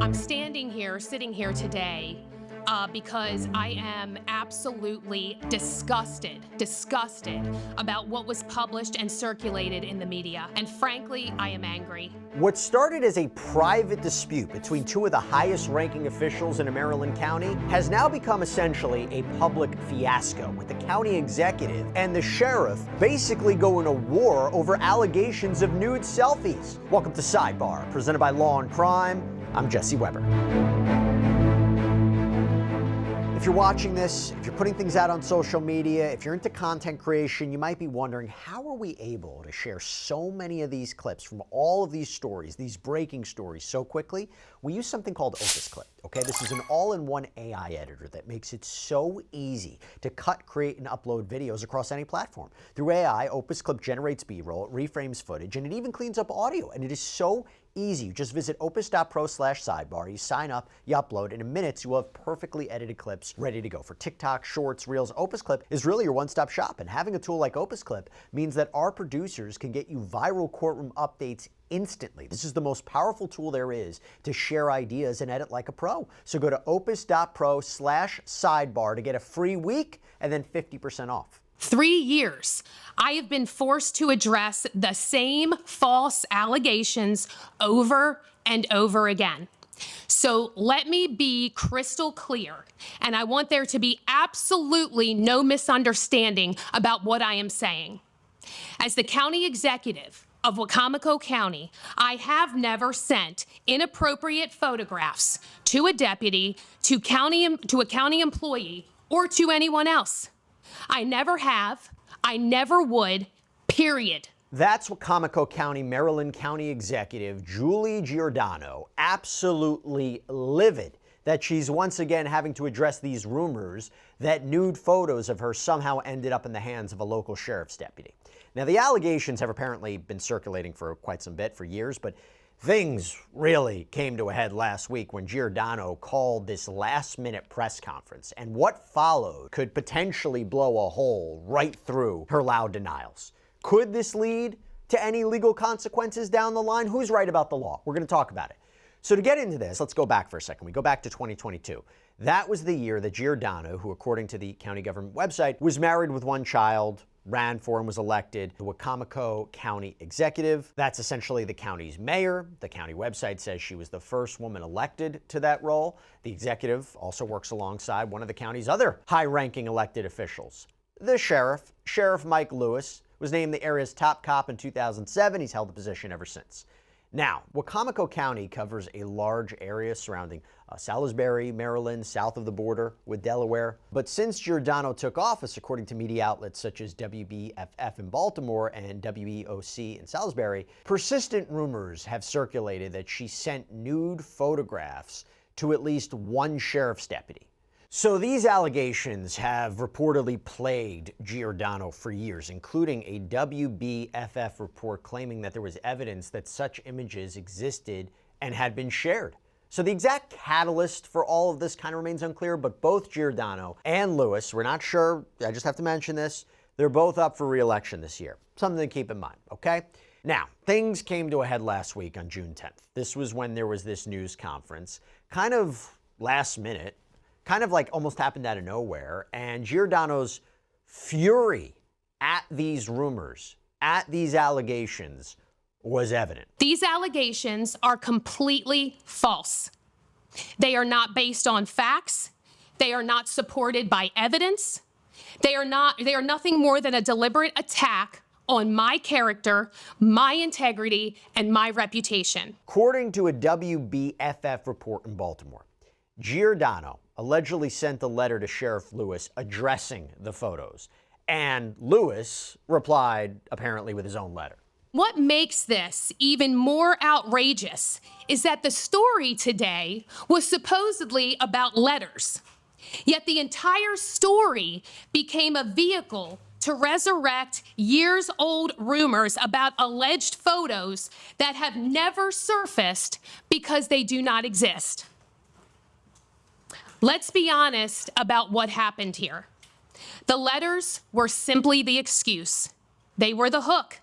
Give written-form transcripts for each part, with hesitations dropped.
I'm sitting here today because I am absolutely disgusted about what was published and circulated in the media. And frankly, I am angry. What started as a private dispute between two of the highest-ranking officials in a Maryland county has now become essentially a public fiasco, with the county executive and the sheriff basically going to war over allegations of nude selfies. Welcome to Sidebar, presented by Law&Crime. I'm Jesse Weber. If you're watching this, if you're putting things out on social media, if you're into content creation, you might be wondering, how are we able to share so many of these clips from all of these stories, these breaking stories, so quickly? We use something called Opus Clip, okay? This is an all-in-one AI editor that makes it so easy to cut, create, and upload videos across any platform. Through AI, Opus Clip generates B-roll, it reframes footage, and it even cleans up audio, and it is so easy. You just visit opus.pro/sidebar, you sign up, you upload, and in minutes you will have perfectly edited clips ready to go for TikTok, Shorts, Reels. Opus Clip is really your one-stop shop, and having a tool like Opus Clip means that our producers can get you viral courtroom updates instantly. This is the most powerful tool there is to share ideas and edit like a pro. So go to opus.pro/sidebar to get a free week and then 50% off. 3 years, I have been forced to address the same false allegations over and over again. So let me be crystal clear, and I want there to be absolutely no misunderstanding about what I am saying. As the county executive of Wicomico County, I have never sent inappropriate photographs to a deputy, to a county employee, or to anyone else. I never have, I never would, period. That's Wicomico County, Maryland County Executive Julie Giordano, absolutely livid that she's once again having to address these rumors that nude photos of her somehow ended up in the hands of a local sheriff's deputy. Now, the allegations have apparently been circulating for quite some bit, for years, but things really came to a head last week when Giordano called this last-minute press conference, and what followed could potentially blow a hole right through her loud denials. Could this lead to any legal consequences down the line? Who's right about the law? We're going to talk about it. So to get into this, let's go back for a second. We go back to 2022. That was the year that Giordano, who according to the county government website, was married with one child, ran for and was elected the Wicomico County Executive. That's essentially the county's mayor. The county website says she was the first woman elected to that role. The executive also works alongside one of the county's other high-ranking elected officials. The sheriff, Sheriff Mike Lewis, was named the area's top cop in 2007. He's held the position ever since. Now, Wicomico County covers a large area surrounding Salisbury, Maryland, south of the border with Delaware. But since Giordano took office, according to media outlets such as WBFF in Baltimore and WEOC in Salisbury, persistent rumors have circulated that she sent nude photographs to at least one sheriff's deputy. So these allegations have reportedly plagued Giordano for years, including a WBFF report claiming that there was evidence that such images existed and had been shared. So the exact catalyst for all of this kind of remains unclear, but both Giordano and Lewis, we're not sure, I just have to mention this, they're both up for re-election this year. Something to keep in mind, okay? Now, things came to a head last week on June 10th. This was when there was this news conference, kind of last minute, kind of like almost happened out of nowhere, and Giordano's fury at these rumors, at these allegations, was evident. These allegations are completely false. They are not based on facts. They are not supported by evidence. They are nothing more than a deliberate attack on my character, my integrity, and my reputation. According to a WBFF report in Baltimore, Giordano allegedly sent a letter to Sheriff Lewis addressing the photos, and Lewis replied apparently with his own letter. What makes this even more outrageous is that the story today was supposedly about letters, yet the entire story became a vehicle to resurrect years-old rumors about alleged photos that have never surfaced because they do not exist. Let's be honest about what happened here. The letters were simply the excuse. They were the hook.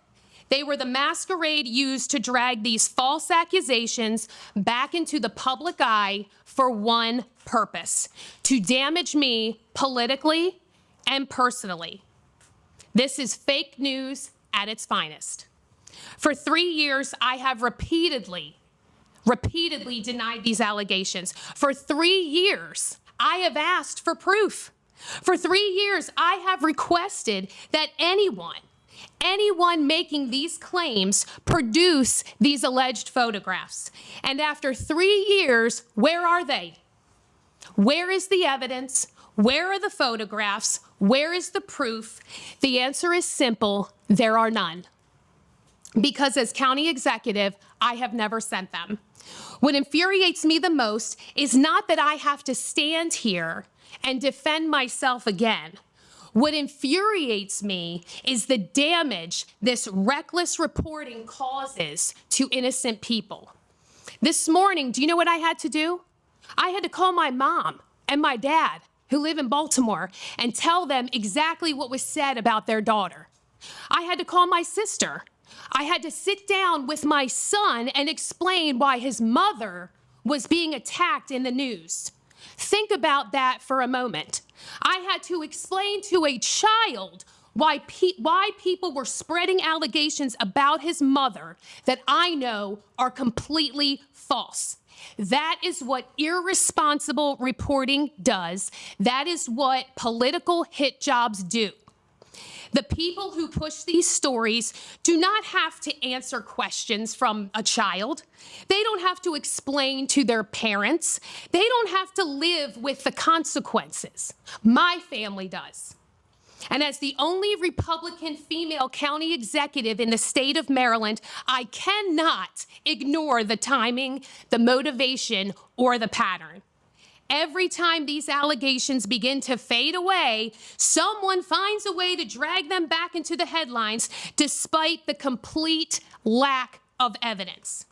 They were the masquerade used to drag these false accusations back into the public eye for one purpose: to damage me politically and personally. This is fake news at its finest. For 3 years, I have repeatedly denied these allegations. For 3 years, I have asked for proof. For 3 years, I have requested that anyone making these claims produce these alleged photographs. And after 3 years, where are they? Where is the evidence? Where are the photographs? Where is the proof? The answer is simple: there are none. Because as county executive, I have never sent them. What infuriates me the most is not that I have to stand here and defend myself again. What infuriates me is the damage this reckless reporting causes to innocent people. This morning, do you know what I had to do? I had to call my mom and my dad, who live in Baltimore, and tell them exactly what was said about their daughter. I had to call my sister. I had to sit down with my son and explain why his mother was being attacked in the news. Think about that for a moment. I had to explain to a child why people were spreading allegations about his mother that I know are completely false. That is what irresponsible reporting does. That is what political hit jobs do. The people who push these stories do not have to answer questions from a child. They don't have to explain to their parents. They don't have to live with the consequences. My family does. And as the only Republican female county executive in the state of Maryland, I cannot ignore the timing, the motivation, or the pattern. Every time these allegations begin to fade away, someone finds a way to drag them back into the headlines despite the complete lack of evidence.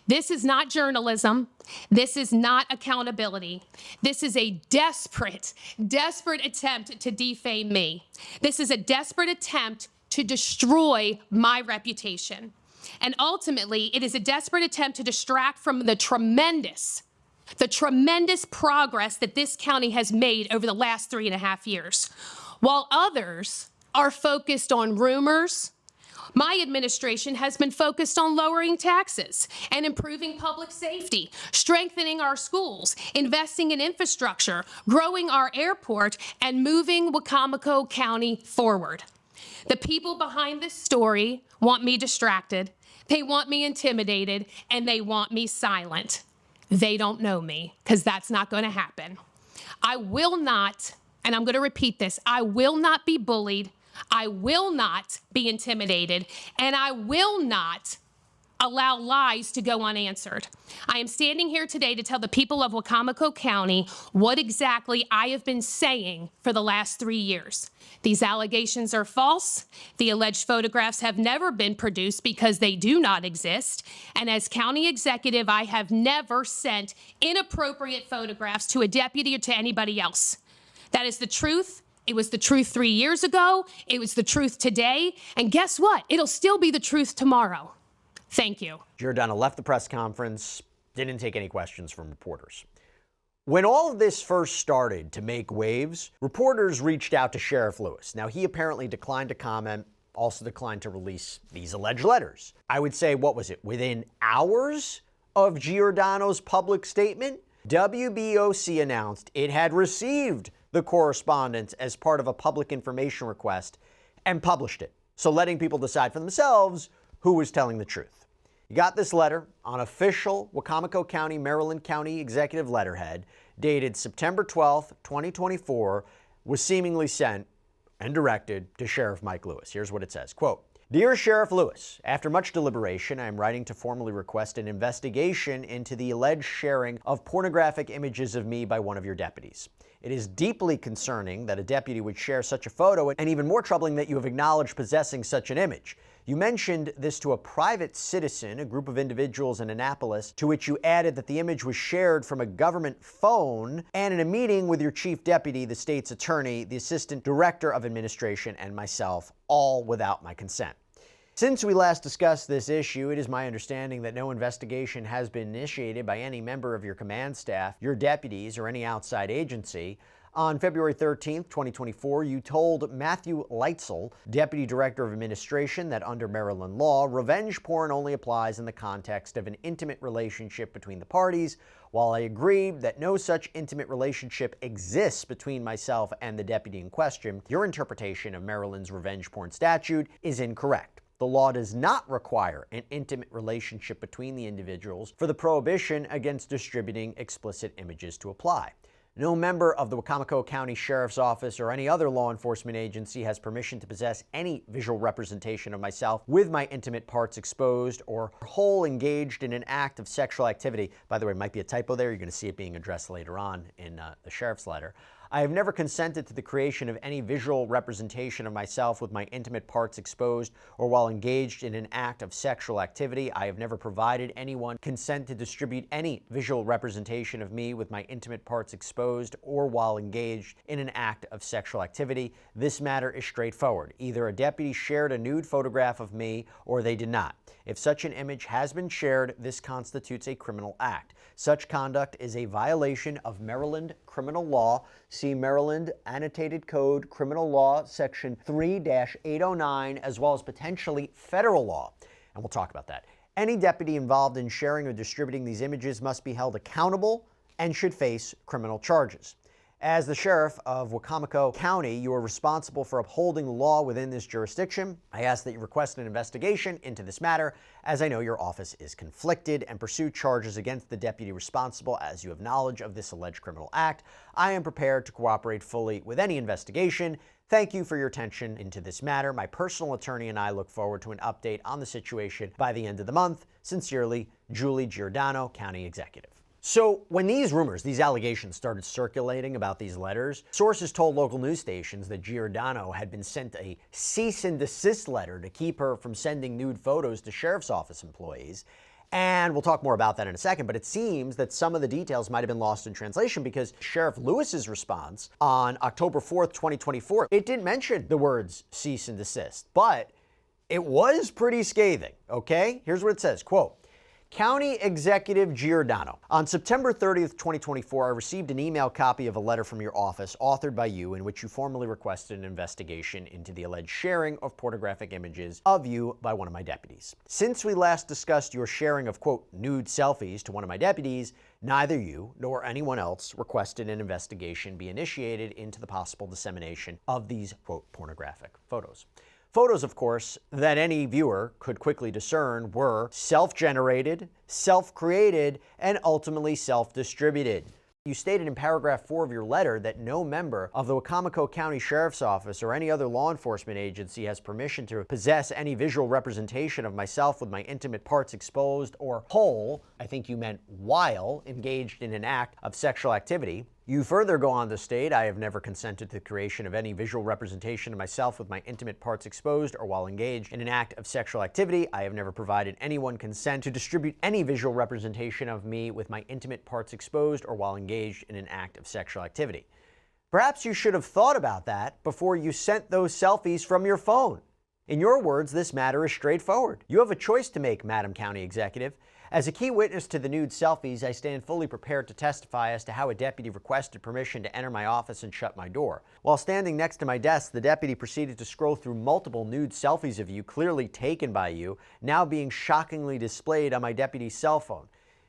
This is not journalism. This is not accountability. This is a desperate attempt to defame me. This is a desperate attempt to destroy my reputation. And ultimately, it is a desperate attempt to distract from the tremendous progress that this county has made over the last 3.5 years. While others are focused on rumors, my administration has been focused on lowering taxes and improving public safety, strengthening our schools, investing in infrastructure, growing our airport, and moving Wicomico County forward. The people behind this story want me distracted, they want me intimidated, and they want me silent. They don't know me, because that's not going to happen. I will not, and I'm going to repeat this, I will not be bullied, I will not be intimidated, and I will not allow lies to go unanswered. I am standing here today to tell the people of Wicomico County what exactly I have been saying for the last 3 years. These allegations are false. The alleged photographs have never been produced because they do not exist. And as county executive, I have never sent inappropriate photographs to a deputy or to anybody else. That is the truth. It was the truth 3 years ago. It was the truth today. And guess what? It'll still be the truth tomorrow. Thank you. Giordano left the press conference, didn't take any questions from reporters. When all of this first started to make waves, reporters reached out to Sheriff Lewis. Now, he apparently declined to comment, also declined to release these alleged letters. I would say, what was it, within hours of Giordano's public statement, WBOC announced it had received the correspondence as part of a public information request and published it. So letting people decide for themselves who was telling the truth. You got this letter on official Wicomico County, Maryland County Executive letterhead, dated September 12th, 2024, was seemingly sent and directed to Sheriff Mike Lewis. Here's what it says, quote, "Dear Sheriff Lewis, after much deliberation, I am writing to formally request an investigation into the alleged sharing of pornographic images of me by one of your deputies. It is deeply concerning that a deputy would share such a photo, and even more troubling that you have acknowledged possessing such an image. You mentioned this to a private citizen, a group of individuals in Annapolis, to which you added that the image was shared from a government phone, and in a meeting with your chief deputy, the state's attorney, the assistant director of administration, and myself, all without my consent. Since we last discussed this issue, it is my understanding that no investigation has been initiated by any member of your command staff, your deputies, or any outside agency. On February 13th, 2024, you told Matthew Leitzel, Deputy Director of Administration, that under Maryland law, revenge porn only applies in the context of an intimate relationship between the parties. While I agree that no such intimate relationship exists between myself and the deputy in question, your interpretation of Maryland's revenge porn statute is incorrect. The law does not require an intimate relationship between the individuals for the prohibition against distributing explicit images to apply. No member of the Wicomico County Sheriff's Office or any other law enforcement agency has permission to possess any visual representation of myself with my intimate parts exposed or whole engaged in an act of sexual activity. By the way, it might be a typo there. You're going to see it being addressed later on in the sheriff's letter. I have never consented to the creation of any visual representation of myself with my intimate parts exposed or while engaged in an act of sexual activity. I have never provided anyone consent to distribute any visual representation of me with my intimate parts exposed or while engaged in an act of sexual activity. This matter is straightforward. Either a deputy shared a nude photograph of me or they did not. If such an image has been shared, this constitutes a criminal act. Such conduct is a violation of Maryland criminal law. See Maryland Annotated Code Criminal Law, Section 3-809, as well as potentially federal law. And we'll talk about that. Any deputy involved in sharing or distributing these images must be held accountable and should face criminal charges. As the sheriff of Wicomico County, you are responsible for upholding the law within this jurisdiction. I ask that you request an investigation into this matter, as I know your office is conflicted, and pursue charges against the deputy responsible as you have knowledge of this alleged criminal act. I am prepared to cooperate fully with any investigation. Thank you for your attention into this matter. My personal attorney and I look forward to an update on the situation by the end of the month. Sincerely, Julie Giordano, County Executive. So when these rumors, these allegations started circulating about these letters, sources told local news stations that Giordano had been sent a cease and desist letter to keep her from sending nude photos to sheriff's office employees. And we'll talk more about that in a second, but it seems that some of the details might have been lost in translation because Sheriff Lewis's response on October 4th, 2024, it didn't mention the words cease and desist, but it was pretty scathing, okay? Here's what it says, quote, County Executive Giordano. On September 30th, 2024, I received an email copy of a letter from your office authored by you in which you formally requested an investigation into the alleged sharing of pornographic images of you by one of my deputies. Since we last discussed your sharing of, quote, nude selfies to one of my deputies, neither you nor anyone else requested an investigation be initiated into the possible dissemination of these, quote, pornographic photos. Photos, of course, that any viewer could quickly discern were self-generated, self-created, and ultimately self-distributed. You stated in paragraph 4 of your letter that no member of the Wicomico County Sheriff's Office or any other law enforcement agency has permission to possess any visual representation of myself with my intimate parts exposed or whole, I think you meant while, engaged in an act of sexual activity. You further go on to state, I have never consented to the creation of any visual representation of myself with my intimate parts exposed or while engaged in an act of sexual activity. I have never provided anyone consent to distribute any visual representation of me with my intimate parts exposed or while engaged in an act of sexual activity. Perhaps you should have thought about that before you sent those selfies from your phone. In your words, this matter is straightforward. You have a choice to make, Madam County Executive. As a key witness to the nude selfies, I stand fully prepared to testify as to how a deputy requested permission to enter my office and shut my door. While standing next to my desk, the deputy proceeded to scroll through multiple nude selfies of you, clearly taken by you, now being shockingly displayed on my deputy's cell phone.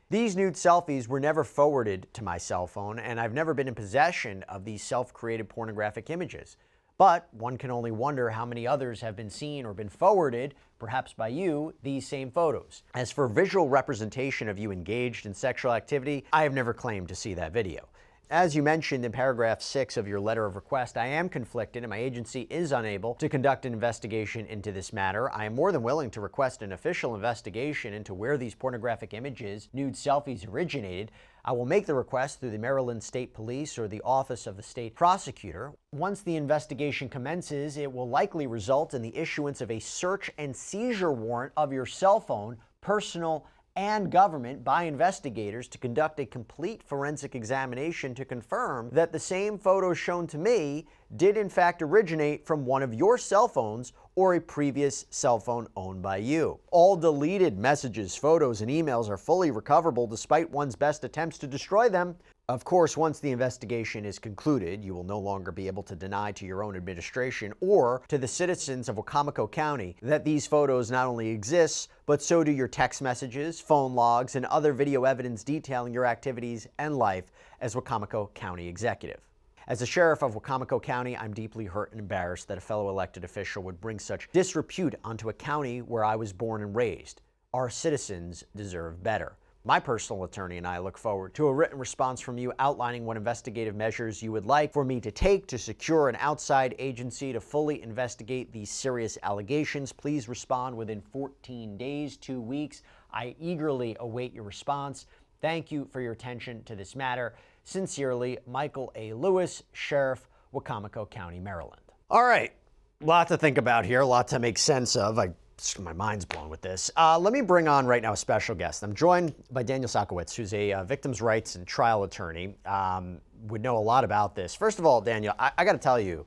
These nude selfies were never forwarded to my cell phone, and I've never been in possession of these self-created pornographic images. But one can only wonder how many others have been seen or been forwarded, perhaps by you, these same photos. As for visual representation of you engaged in sexual activity, I have never claimed to see that video. As you mentioned in paragraph 6 of your letter of request, I am conflicted and my agency is unable to conduct an investigation into this matter. I am more than willing to request an official investigation into where these pornographic images, nude selfies, originated. I will make the request through the Maryland State Police or the Office of the State Prosecutor. Once the investigation commences, it will likely result in the issuance of a search and seizure warrant of your cell phone, personal and government, by investigators to conduct a complete forensic examination to confirm that the same photos shown to me did in fact originate from one of your cell phones or a previous cell phone owned by you. All deleted messages, photos, and emails are fully recoverable despite one's best attempts to destroy them. Of course, once the investigation is concluded, you will no longer be able to deny to your own administration or to the citizens of Wicomico County that these photos not only exist, but so do your text messages, phone logs, and other video evidence detailing your activities and life as Wicomico County Executive. As the sheriff of Wicomico County, I'm deeply hurt and embarrassed that a fellow elected official would bring such disrepute onto a county where I was born and raised. Our citizens deserve better. My personal attorney and I look forward to a written response from you outlining what investigative measures you would like for me to take to secure an outside agency to fully investigate these serious allegations. Please respond within 14 days, 2 weeks. I eagerly await your response. Thank you for your attention to this matter. Sincerely, Michael A. Lewis, Sheriff, Wicomico County, Maryland. All right, a lot to think about here, a lot to make sense of. My mind's blown with this. Let me bring on right now a special guest. I'm joined by Daniel Szalkiewicz, who's a victims' rights and trial attorney. Would know a lot about this. First of all, Daniel, I got to tell you,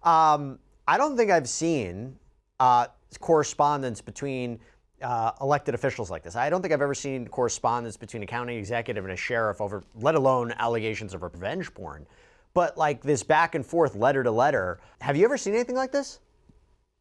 I don't think I've seen correspondence between elected officials like this. I don't think I've ever seen correspondence between a county executive and a sheriff over, let alone allegations of revenge porn. But like this back and forth, letter to letter. Have you ever seen anything like this?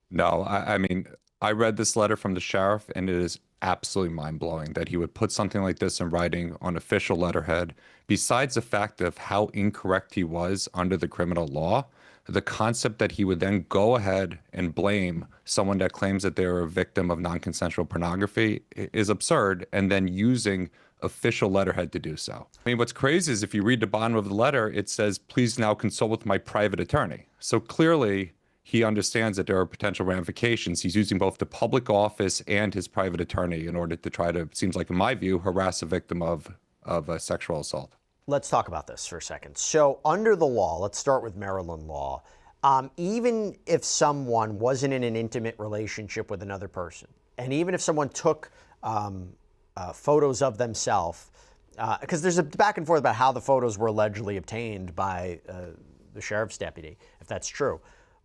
No, I mean, I read this letter from the sheriff, and it is absolutely mind-blowing that he would put something like this in writing on official letterhead. Besides the fact of how incorrect he was under the criminal law, the concept that he would then go ahead and blame someone that claims that they're a victim of non-consensual pornography is absurd, and then using official letterhead to do so. I mean, what's crazy is if you read the bottom of the letter, it says, "Please now consult with my private attorney." So clearly, he understands that there are potential ramifications. He's using both the public office and his private attorney in order to try to, seems like in my view, harass a victim of a sexual assault. Let's talk about this for a second. So under the law, let's start with Maryland law. Even if someone wasn't in an intimate relationship with another person, and even if someone took photos of themselves, because there's a back and forth about how the photos were allegedly obtained by the sheriff's deputy, if that's true.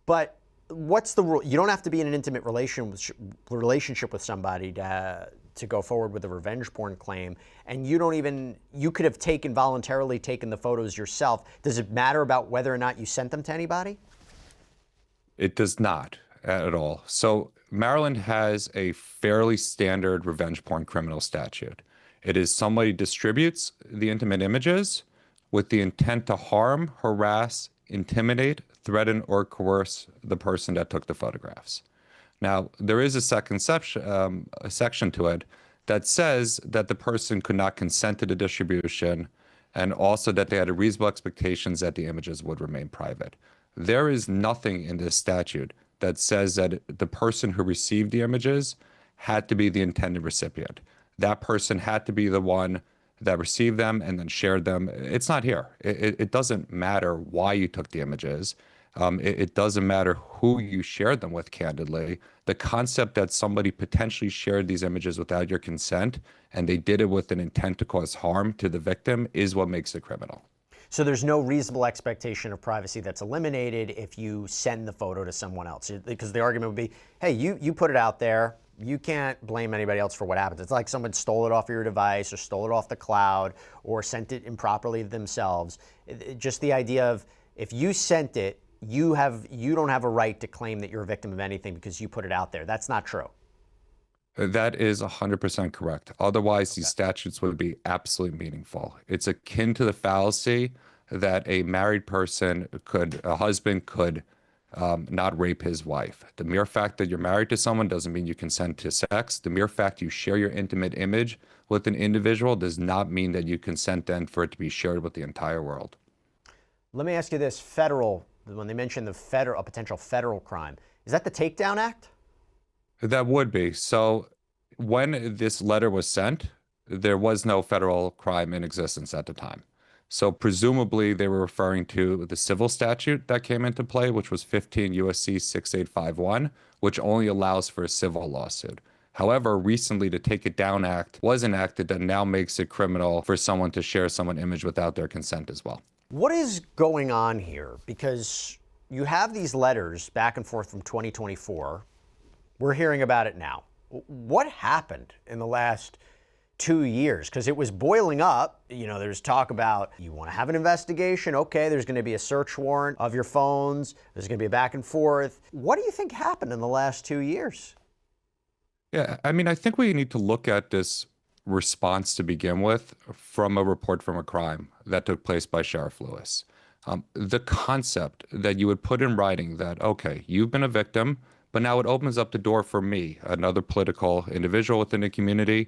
But what's the rule? You don't have to be in an intimate relationship with somebody to go forward with a revenge porn claim, and you could have voluntarily taken the photos yourself. Does it matter about whether or not you sent them to anybody? It does not at all. So Maryland has a fairly standard revenge porn criminal statute. It is somebody distributes the intimate images with the intent to harm, harass, intimidate, threaten, or coerce the person that took the photographs. Now, there is a second section to it that says that the person could not consent to the distribution, and also that they had a reasonable expectations that the images would remain private. There is nothing in this statute that says that the person who received the images had to be the intended recipient. That person had to be the one that received them and then shared them. It's not here. It doesn't matter why you took the images. It doesn't matter who you shared them with, candidly. The concept that somebody potentially shared these images without your consent and they did it with an intent to cause harm to the victim is what makes it criminal. So there's no reasonable expectation of privacy that's eliminated if you send the photo to someone else. Because the argument would be, hey, you put it out there. You can't blame anybody else for what happens. It's like someone stole it off your device or stole it off the cloud or sent it improperly themselves. Just the idea of if you sent it, you don't have a right to claim that you're a victim of anything because you put it out there. That's not true. That is 100% correct. Otherwise, these statutes would be absolutely meaningful. It's akin to the fallacy that a married person a husband could not rape his wife. The mere fact that you're married to someone doesn't mean you consent to sex. The mere fact you share your intimate image with an individual does not mean that you consent then for it to be shared with the entire world. Let me ask you this, when they mention a potential federal crime, is that the Takedown Act? That would be. So when this letter was sent, there was no federal crime in existence at the time. So presumably they were referring to the civil statute that came into play, which was 15 U.S.C. 6851, which only allows for a civil lawsuit. However, recently the Take It Down Act was enacted that now makes it criminal for someone to share someone's image without their consent as well. What is going on here? Because you have these letters back and forth from 2024 We're hearing about it now. What happened in the last 2 years? Because it was boiling up. You know, there's talk about you want to have an investigation. Okay, there's going to be a search warrant of your phones. There's going to be a back and forth. What do you think happened in the last 2 years? Yeah, I mean, I think we need to look at this response to begin with from a report from a crime that took place by Sheriff Lewis. The concept that you would put in writing that, okay, you've been a victim, but now it opens up the door for me, another political individual within the community,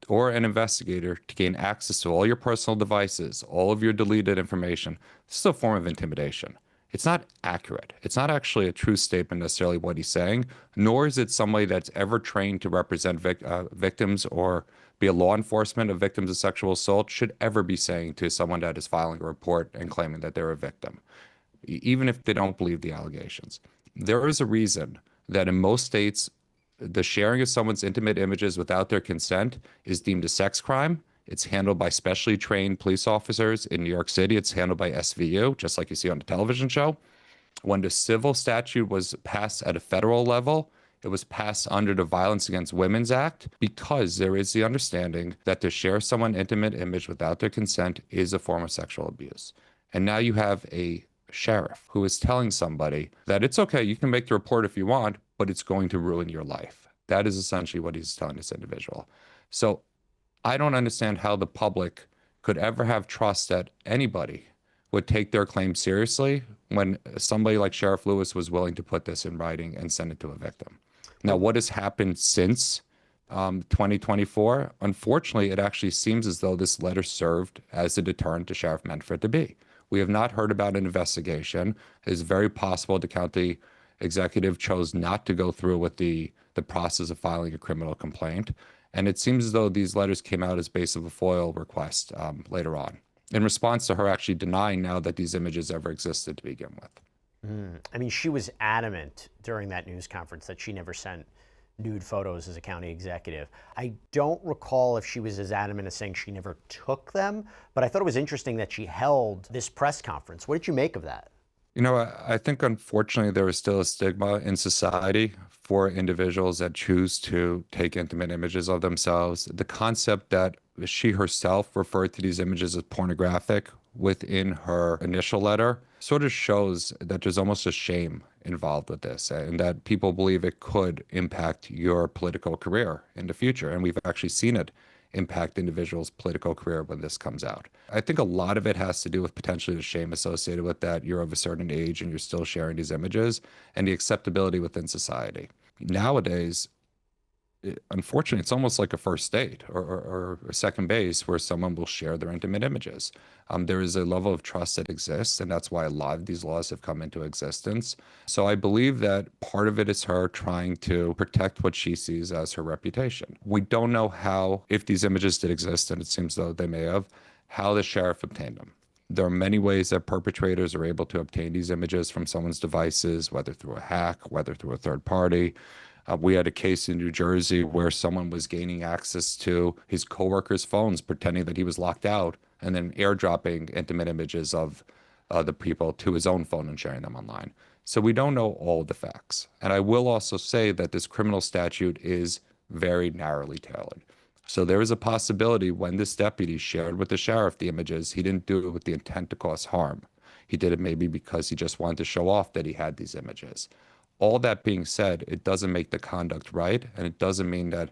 or an investigator to gain access to all your personal devices, all of your deleted information. This is a form of intimidation. It's not accurate. It's not actually a true statement necessarily what he's saying, nor is it somebody that's ever trained to represent victims or be a law enforcement of victims of sexual assault should ever be saying to someone that is filing a report and claiming that they're a victim, even if they don't believe the allegations. There is a reason that in most states, the sharing of someone's intimate images without their consent is deemed a sex crime. It's handled by specially trained police officers. In New York City, it's handled by SVU, just like you see on the television show. When the civil statute was passed at a federal level, it was passed under the Violence Against Women's Act because there is the understanding that to share someone's intimate image without their consent is a form of sexual abuse. And now you have a sheriff who is telling somebody that it's okay, you can make the report if you want, but it's going to ruin your life. That is essentially what he's telling this individual. So I don't understand how the public could ever have trust that anybody would take their claim seriously when somebody like Sheriff Lewis was willing to put this in writing and send it to a victim. Now, what has happened since 2024? Unfortunately, it actually seems as though this letter served as a deterrent the sheriff meant for it to be. We have not heard about an investigation. It is very possible the county executive chose not to go through with the process of filing a criminal complaint. And it seems as though these letters came out as base of a FOIL request later on, in response to her actually denying now that these images ever existed to begin with. I mean, she was adamant during that news conference that she never sent nude photos as a county executive. I don't recall if she was as adamant as saying she never took them, but I thought it was interesting that she held this press conference. What did you make of that? You know, I think unfortunately there is still a stigma in society for individuals that choose to take intimate images of themselves. The concept that she herself referred to these images as pornographic within her initial letter sort of shows that there's almost a shame involved with this and that people believe it could impact your political career in the future. And we've actually seen it impact individuals' political career when this comes out. I think a lot of it has to do with potentially the shame associated with that. You're of a certain age and you're still sharing these images and the acceptability within society. Nowadays, unfortunately, it's almost like a first date or a second base where someone will share their intimate images. There is a level of trust that exists, and that's why a lot of these laws have come into existence. So I believe that part of it is her trying to protect what she sees as her reputation. We don't know how, if these images did exist, and it seems though they may have, how the sheriff obtained them. There are many ways that perpetrators are able to obtain these images from someone's devices, whether through a hack, whether through a third party. We had a case in New Jersey where someone was gaining access to his coworkers' phones, pretending that he was locked out, and then airdropping intimate images of the people to his own phone and sharing them online. So we don't know all the facts. And I will also say that this criminal statute is very narrowly tailored. So there is a possibility when this deputy shared with the sheriff the images, he didn't do it with the intent to cause harm. He did it maybe because he just wanted to show off that he had these images. All that being said, it doesn't make the conduct right, and it doesn't mean that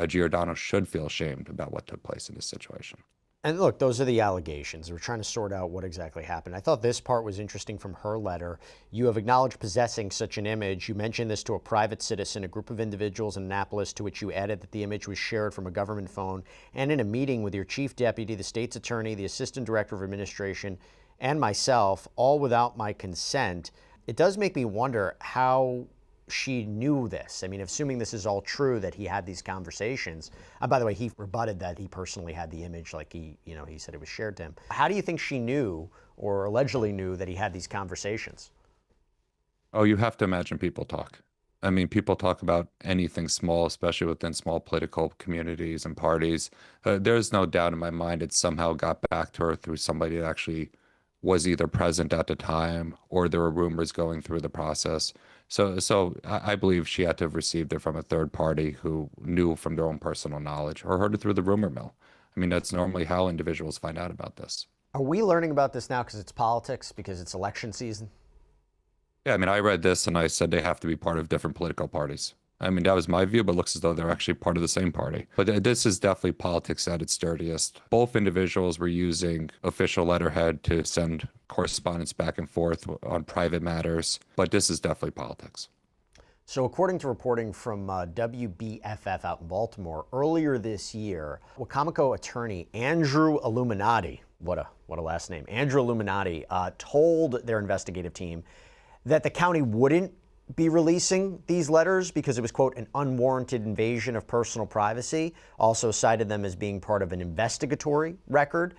Giordano should feel ashamed about what took place in this situation. And look, those are the allegations. We're trying to sort out what exactly happened. I thought this part was interesting from her letter. You have acknowledged possessing such an image. You mentioned this to a private citizen, a group of individuals in Annapolis, to which you added that the image was shared from a government phone, and in a meeting with your chief deputy, the state's attorney, the assistant director of administration, and myself, all without my consent. It does make me wonder how she knew this. I mean, assuming this is all true, that he had these conversations. By the way, he rebutted that he personally had the image, like he said it was shared to him. How do you think she knew, or allegedly knew, that he had these conversations? Oh, you have to imagine people talk. I mean, people talk about anything small, especially within small political communities and parties. There's no doubt in my mind it somehow got back to her through somebody that actually was either present at the time or there were rumors going through the process. So I believe she had to have received it from a third party who knew from their own personal knowledge or heard it through the rumor mill. I mean, that's normally how individuals find out about this. Are we learning about this now because it's politics, because it's election season? Yeah, I mean, I read this and I said they have to be part of different political parties. I mean, that was my view, but it looks as though they're actually part of the same party. But this is definitely politics at its dirtiest. Both individuals were using official letterhead to send correspondence back and forth on private matters, but this is definitely politics. So according to reporting from WBFF out in Baltimore, earlier this year, Wicomico attorney Andrew Illuminati, what a last name, Andrew Illuminati, told their investigative team that the county wouldn't be releasing these letters because it was, quote, an unwarranted invasion of personal privacy, also cited them as being part of an investigatory record.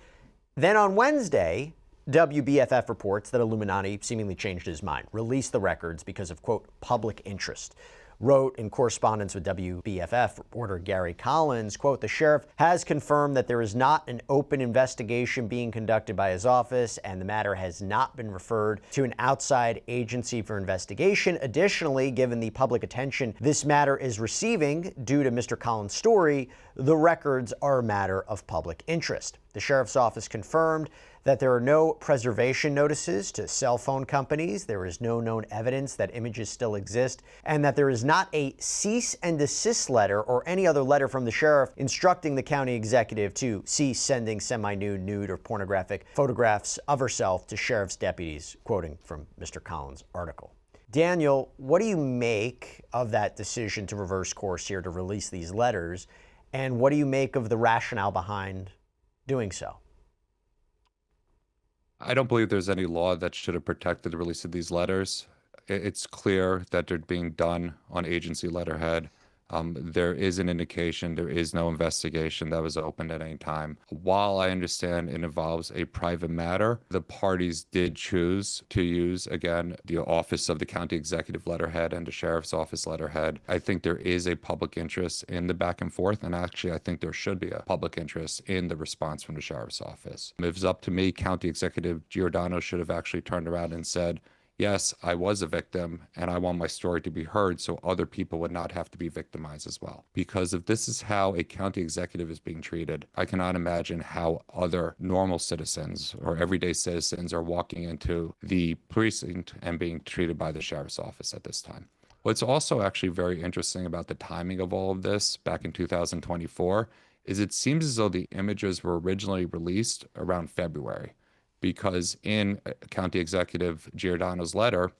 Then on Wednesday, WBFF reports that Illuminati seemingly changed his mind, released the records because of, quote, public interest. Wrote in correspondence with WBFF reporter Gary Collins, quote, the sheriff has confirmed that there is not an open investigation being conducted by his office and the matter has not been referred to an outside agency for investigation. Additionally, given the public attention this matter is receiving due to Mr. Collins' story, the records are a matter of public interest. The sheriff's office confirmed that there are no preservation notices to cell phone companies, there is no known evidence that images still exist, and that there is not a cease and desist letter or any other letter from the sheriff instructing the county executive to cease sending semi-nude, nude, or pornographic photographs of herself to sheriff's deputies, quoting from Mr. Collins' article. Daniel, what do you make of that decision to reverse course here to release these letters, and what do you make of the rationale behind doing so? I don't believe there's any law that should have protected the release of these letters. It's clear that they're being done on agency letterhead. There is an indication there is no investigation that was opened at any time. While I understand it involves a private matter, the parties did choose to use, again, the office of the county executive letterhead and the sheriff's office letterhead. I think there is a public interest in the back and forth, and actually I think there should be a public interest in the response from the sheriff's office. If it's up to me, County Executive Giordano should have actually turned around and said, yes, I was a victim and I want my story to be heard so other people would not have to be victimized as well. Because if this is how a county executive is being treated, I cannot imagine how other normal citizens or everyday citizens are walking into the precinct and being treated by the sheriff's office at this time. What's also actually very interesting about the timing of all of this back in 2024 is it seems as though the images were originally released around February. Because in County Executive Giordano's letter,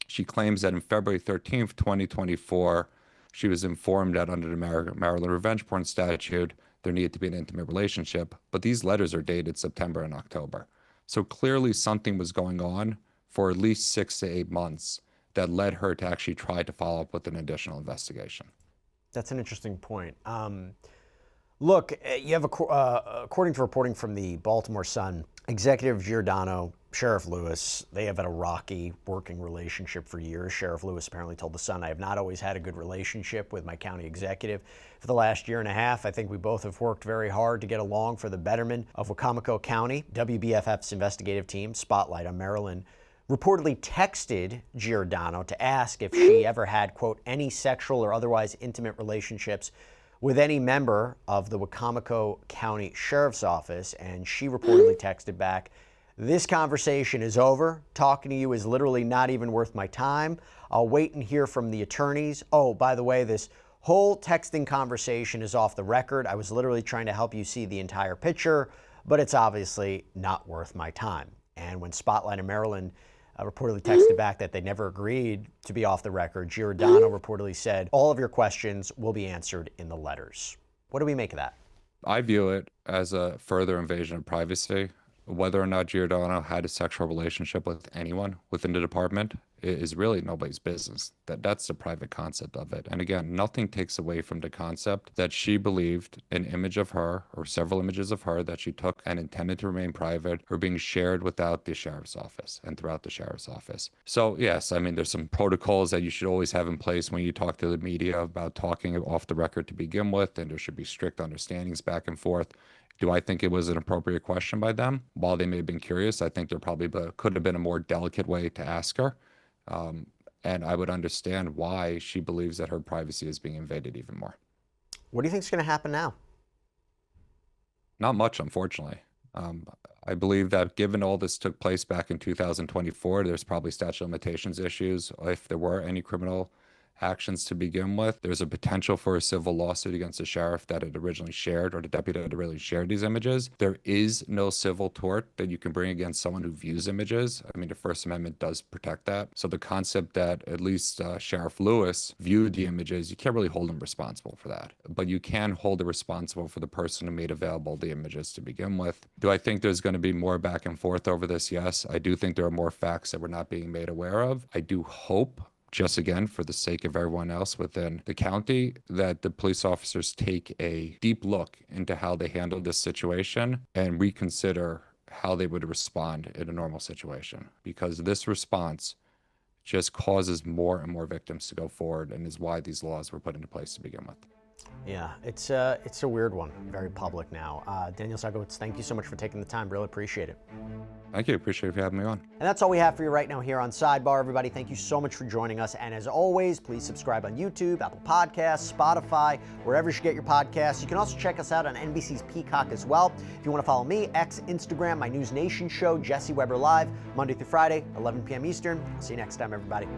she claims that in February 13th, 2024, she was informed that under the Maryland revenge porn statute, there needed to be an intimate relationship. But these letters are dated September and October. So clearly something was going on for at least 6 to 8 months that led her to actually try to follow up with an additional investigation. That's an interesting point. Look, you have, according to reporting from the Baltimore Sun, Executive Giordano, Sheriff Lewis, they have had a rocky working relationship for years. Sheriff Lewis apparently told the Sun, I have not always had a good relationship with my county executive. For the last year and a half, I think we both have worked very hard to get along for the betterment of Wicomico County. WBFF's investigative team, Spotlight on Maryland, reportedly texted Giordano to ask if she ever had, quote, any sexual or otherwise intimate relationships with any member of the Wicomico County Sheriff's Office, and she reportedly texted back, this conversation is over. Talking to you is literally not even worth my time. I'll wait and hear from the attorneys. Oh, by the way, this whole texting conversation is off the record. I was literally trying to help you see the entire picture, but it's obviously not worth my time. And when Spotlight in Maryland reportedly texted back that they never agreed to be off the record, Giordano reportedly said, all of your questions will be answered in the letters. What do we make of that? I view it as a further invasion of privacy. Whether or not Giordano had a sexual relationship with anyone within the department is really nobody's business. That's the private concept of it. And again, nothing takes away from the concept that she believed an image of her or several images of her that she took and intended to remain private are being shared without the sheriff's office and throughout the sheriff's office. So yes, I mean, there's some protocols that you should always have in place when you talk to the media about talking off the record to begin with, and there should be strict understandings back and forth. Do I think it was an appropriate question by them? While they may have been curious, I think there probably could have been a more delicate way to ask her. And I would understand why she believes that her privacy is being invaded even more. What do you think is going to happen now? Not much, unfortunately. I believe that given all this took place back in 2024, there's probably statute of limitations issues. If there were any criminal actions to begin with, there's a potential for a civil lawsuit against the sheriff that had originally shared, or the deputy that had originally shared these images. There is no civil tort that you can bring against someone who views images. I mean, the First Amendment does protect that. So the concept that at least Sheriff Lewis viewed the images, you can't really hold him responsible for that. But you can hold him responsible for the person who made available the images to begin with. Do I think there's going to be more back and forth over this? Yes. I do think there are more facts that we're not being made aware of. I do hope, just again, for the sake of everyone else within the county, that the police officers take a deep look into how they handled this situation and reconsider how they would respond in a normal situation. Because this response just causes more and more victims to go forward, and is why these laws were put into place to begin with. Yeah, it's a weird one. Very public now. Daniel Szalkiewicz, thank you so much for taking the time. Really appreciate it. Thank you. Appreciate you having me on. And that's all we have for you right now here on Sidebar, everybody. Thank you so much for joining us. And as always, please subscribe on YouTube, Apple Podcasts, Spotify, wherever you get your podcasts. You can also check us out on NBC's Peacock as well. If you want to follow me, X, Instagram, my News Nation show, Jesse Weber Live, Monday through Friday, 11 p.m. Eastern. I'll see you next time, everybody.